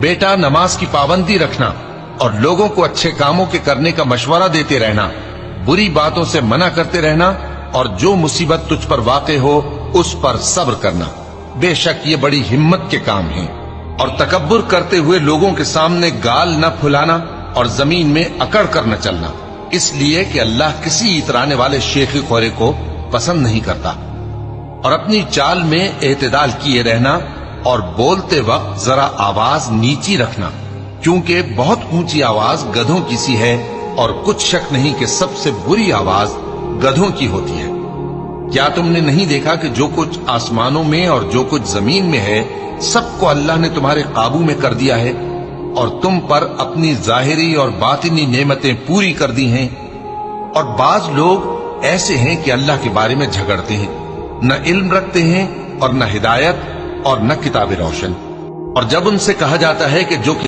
बेटा, नमाज की पाबंदी रखना और लोगों को अच्छे कामों के करने का मशवरा देते रहना, बुरी बातों से मना करते रहना और जो मुसीबत तुझ पर वाक़े हो उस पर सब्र करना। बेशक ये बड़ी हिम्मत के काम हैं। और तकब्बुर करते हुए लोगों के सामने गाल न फुलाना और जमीन में अकड़ कर न चलना, इसलिए कि अल्लाह किसी इतराने वाले शेखी खोरे को पसंद नहीं करता। और अपनी चाल में एतदाल किए रहना और बोलते वक्त जरा आवाज नीची रखना, क्योंकि बहुत ऊंची आवाज गधों की सी है और कुछ शक नहीं कि सबसे बुरी आवाज गधों की होती है। क्या तुमने नहीं देखा कि जो कुछ आसमानों में और जो कुछ जमीन में है सबको अल्लाह ने तुम्हारे काबू में कर दिया है और तुम पर अपनी जाहिरी और बातिनी नेमतें पूरी कर दी हैं। और बाज लोग ऐसे हैं कि अल्लाह के बारे में झगड़ते हैं, न इल्म रखते हैं और न हिदायत और न किताब रोशन। और जब उनसे कहा जाता है कि जो